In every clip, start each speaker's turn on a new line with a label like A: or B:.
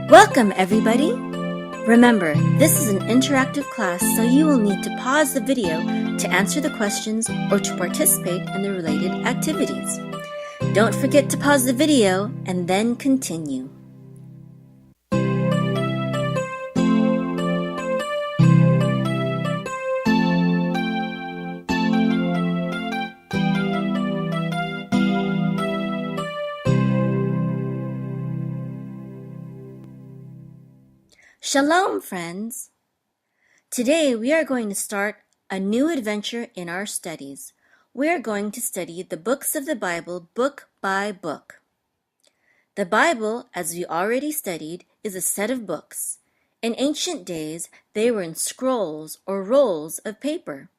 A: Welcome, everybody! Remember, this is an interactive class, so you will need to pause the video to answer the questions or to participate in the related activities. Don't forget to pause the video and then continue. Shalom, friends! Today we are going to start a new adventure in our studies. We are going to study the books of the Bible book by book. The Bible, as we already studied, is a set of books. In ancient days, they were in scrolls or rolls of paper.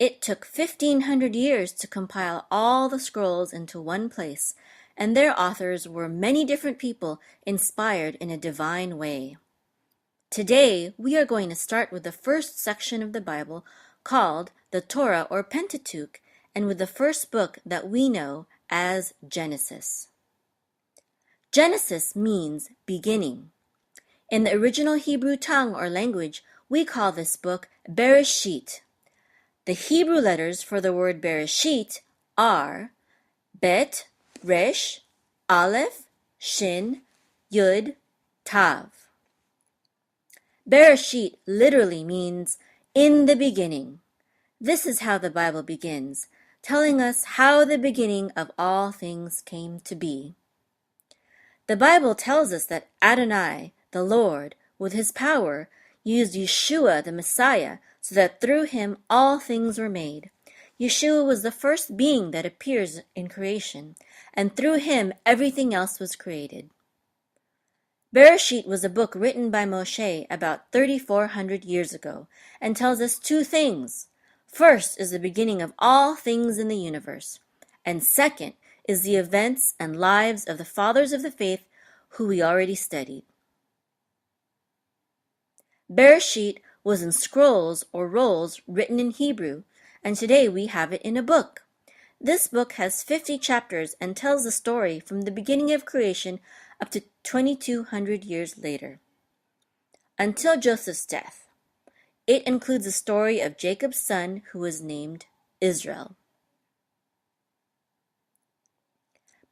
A: It took 1,500 years to compile all the scrolls into one place, and their authors were many different people inspired in a divine way. Today, we are going to start with the first section of the Bible called the Torah or Pentateuch, and with the first book that we know as Genesis. Genesis means beginning. In the original Hebrew tongue or language, we call this book Bereshit. The Hebrew letters for the word Bereshit are Bet, Resh, Aleph, Shin, Yud, Tav. Bereshit literally means in the beginning. This is how the Bible begins, telling us how the beginning of all things came to be. The Bible tells us that Adonai, the Lord, with his power, used Yeshua, the Messiah, so that through him all things were made. Yeshua was the first being that appears in creation, and through him everything else was created. Bereshit was a book written by Moshe about 3,400 years ago and tells us two things. First is the beginning of all things in the universe, and second is the events and lives of the fathers of the faith who we already studied. Bereshit was in scrolls or rolls written in Hebrew, and today we have it in a book. This book has 50 chapters and tells the story from the beginning of creation up to 2,200 years later, until Joseph's death. It includes the story of Jacob's son who was named Israel.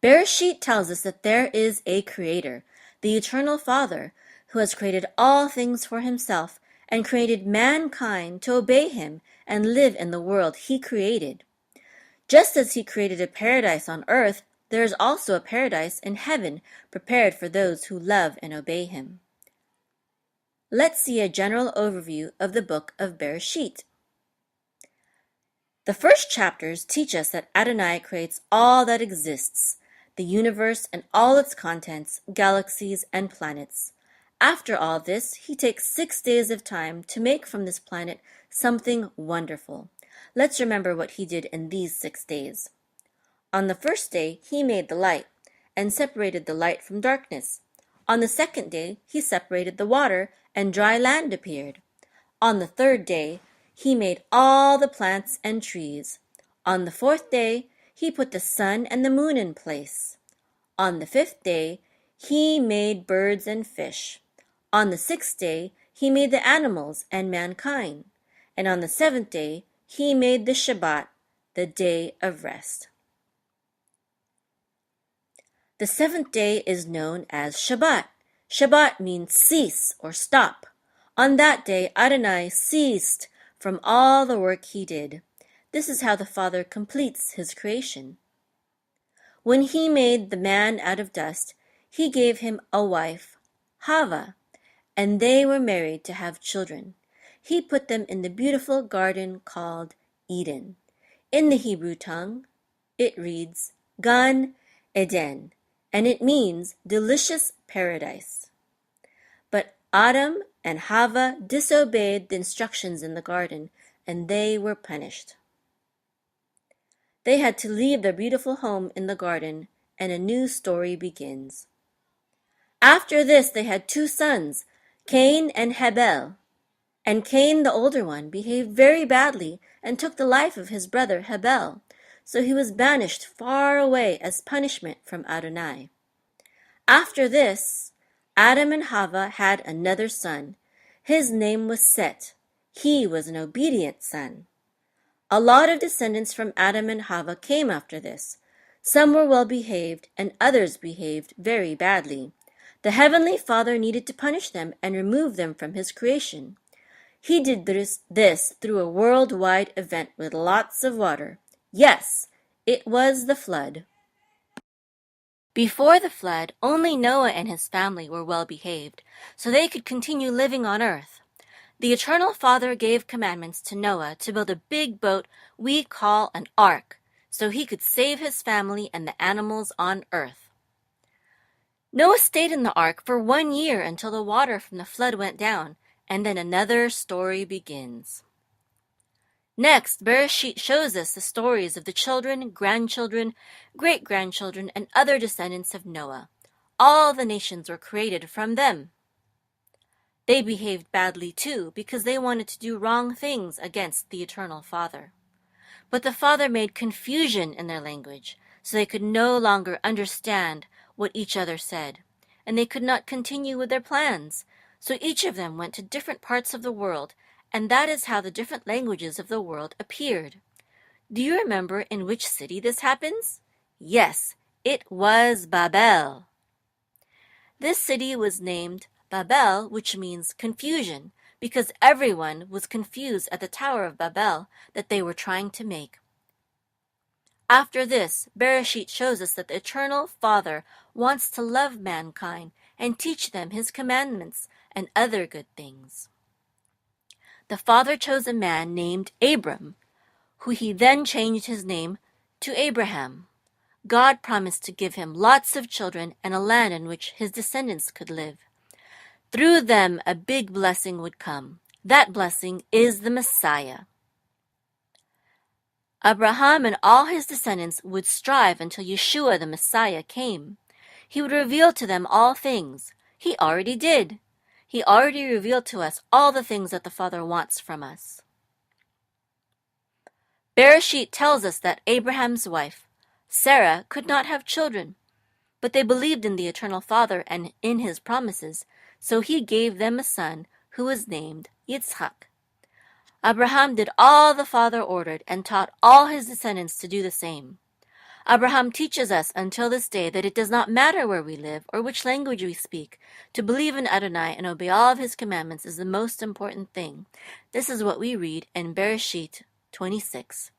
A: Bereshit tells us that there is a creator, the eternal Father, who has created all things for himself and created mankind to obey him and live in the world he created. Just as he created a paradise on earth, there is also a paradise in heaven prepared for those who love and obey him. Let's see a general overview of the book of Bereshit. The first chapters teach us that Adonai creates all that exists, the universe and all its contents, galaxies and planets. After all this, he takes 6 days of time to make from this planet something wonderful. Let's remember what he did in these 6 days. On the first day, he made the light and separated the light from darkness. On the second day, he separated the water and dry land appeared. On the third day, he made all the plants and trees. On the fourth day, he put the sun and the moon in place. On the fifth day, he made birds and fish. On the sixth day, he made the animals and mankind. And on the seventh day, he made the Shabbat, the day of rest. The seventh day is known as Shabbat. Shabbat means cease or stop. On that day, Adonai ceased from all the work he did. This is how the Father completes his creation. When he made the man out of dust, he gave him a wife, Hava, and they were married to have children. He put them in the beautiful garden called Eden. In the Hebrew tongue, it reads Gan Eden, and it means delicious paradise. But Adam and Hava disobeyed the instructions in the garden, and they were punished. They had to leave their beautiful home in the garden, and a new story begins. After this, they had 2 sons, Cain and Hebel. And Cain, the older one, behaved very badly and took the life of his brother Hebel, so he was banished far away as punishment from Adonai. After this, Adam and Hava had another son. His name was Set. He was an obedient son. A lot of descendants from Adam and Hava came after this. Some were well behaved, and others behaved very badly. The Heavenly Father needed to punish them and remove them from His creation. He did this through a worldwide event with lots of water. Yes, it was the flood. Before the flood, only Noah and his family were well behaved, so they could continue living on earth. The Eternal Father gave commandments to Noah to build a big boat we call an ark, so he could save his family and the animals on earth. Noah stayed in the ark for 1 year until the water from the flood went down, and then another story begins. Next, Bereshit shows us the stories of the children, grandchildren, great-grandchildren, and other descendants of Noah. All the nations were created from them. They behaved badly too because they wanted to do wrong things against the Eternal Father. But the Father made confusion in their language, so they could no longer understand what each other said, and they could not continue with their plans. So each of them went to different parts of the world, and that is how the different languages of the world appeared. Do you remember in which city this happens? Yes, it was Babel. This city was named Babel, which means confusion, because everyone was confused at the Tower of Babel that they were trying to make. After this, Bereshit shows us that the Eternal Father wants to love mankind and teach them His commandments and other good things. The Father chose a man named Abram, who He then changed his name to Abraham. God promised to give him lots of children and a land in which his descendants could live. Through them, a big blessing would come. That blessing is the Messiah. Abraham and all his descendants would strive until Yeshua the Messiah came. He would reveal to them all things. He already did. He already revealed to us all the things that the Father wants from us. Bereshit tells us that Abraham's wife, Sarah, could not have children, but they believed in the Eternal Father and in His promises, so He gave them a son who was named Yitzchak. Abraham did all the Father ordered and taught all his descendants to do the same. Abraham teaches us until this day that it does not matter where we live or which language we speak. To believe in Adonai and obey all of His commandments is the most important thing. This is what we read in Bereshit 26.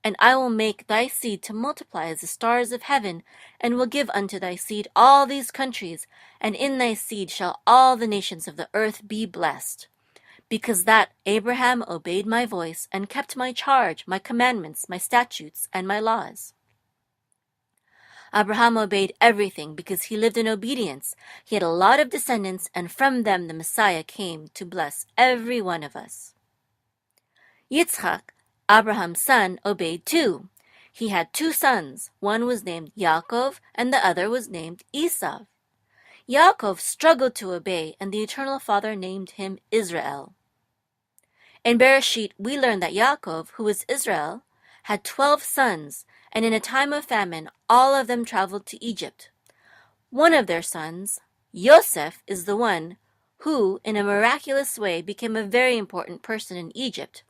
A: And I will make thy seed to multiply as the stars of heaven, and will give unto thy seed all these countries, and in thy seed shall all the nations of the earth be blessed. Because that Abraham obeyed my voice, and kept my charge, my commandments, my statutes, and my laws. Abraham obeyed everything because he lived in obedience. He had a lot of descendants, and from them the Messiah came to bless every one of us. Yitzchak, Abraham's son, obeyed too. He had 2 sons. One was named Yaakov, and the other was named Esau. Yaakov struggled to obey, and the Eternal Father named him Israel. In Bereshit, we learn that Yaakov, who was Israel, had 12 sons, and in a time of famine, all of them traveled to Egypt. One of their sons, Yosef, is the one who, in a miraculous way, became a very important person in Egypt.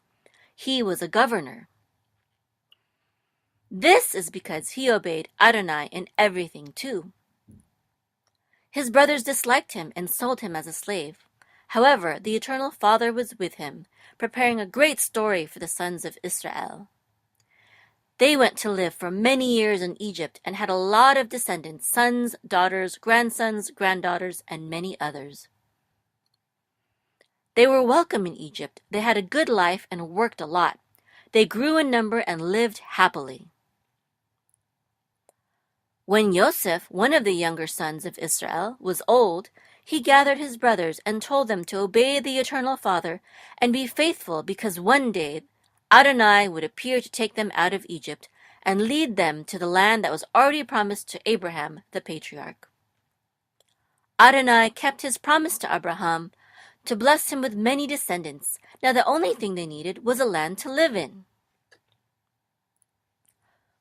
A: He was a governor. This is because he obeyed Adonai in everything too. His brothers disliked him and sold him as a slave. However, the Eternal Father was with him, preparing a great story for the sons of Israel. They went to live for many years in Egypt and had a lot of descendants, sons, daughters, grandsons, granddaughters, and many others. They were welcome in Egypt. They had a good life and worked a lot. They grew in number and lived happily. When Yosef, one of the younger sons of Israel, was old, he gathered his brothers and told them to obey the Eternal Father and be faithful, because one day Adonai would appear to take them out of Egypt and lead them to the land that was already promised to Abraham, the patriarch. Adonai kept his promise to Abraham to bless him with many descendants. Now the only thing they needed was a land to live in.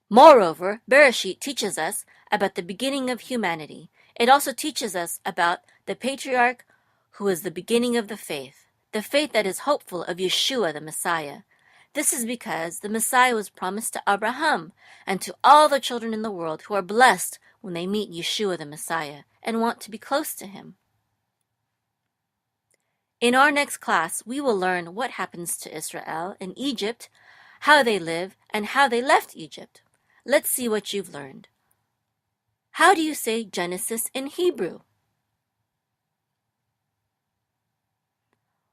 A: Moreover, Bereshit teaches us about the beginning of humanity. It also teaches us about the patriarch who is the beginning of the faith that is hopeful of Yeshua the Messiah. This is because the Messiah was promised to Abraham and to all the children in the world who are blessed when they meet Yeshua the Messiah and want to be close to him. In our next class, we will learn what happens to Israel in Egypt, how they live, and how they left Egypt. Let's see what you've learned. How do you say Genesis in Hebrew?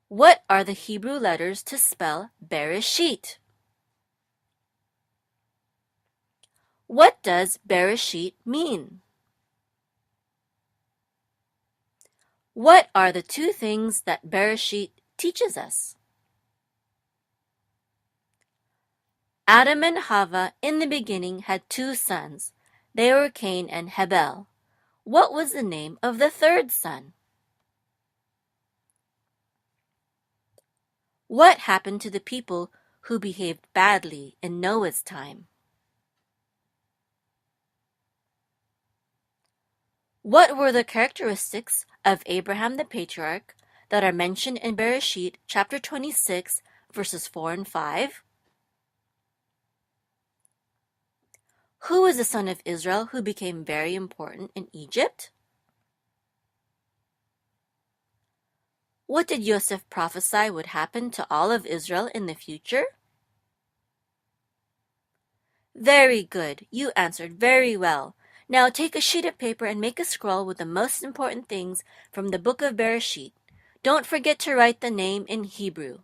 A: What are the Hebrew letters to spell Bereshit? What does Bereshit mean? What are the two things that Bereshit teaches us? Adam and Hava in the beginning had two sons. They were Cain and Hebel. What was the name of the third son? What happened to the people who behaved badly in Noah's time? What were the characteristics of Abraham the patriarch that are mentioned in Bereshit chapter 26, verses 4 and 5? Who was the son of Israel who became very important in Egypt? What did Joseph prophesy would happen to all of Israel in the future? Very good. You answered very well. Now take a sheet of paper and make a scroll with the most important things from the book of Bereshit. Don't forget to write the name in Hebrew.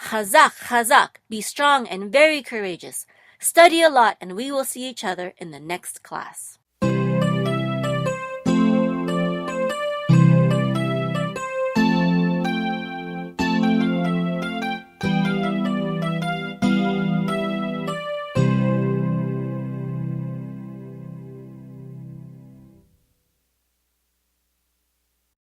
A: Chazak, chazak, be strong and very courageous. Study a lot and we will see each other in the next class.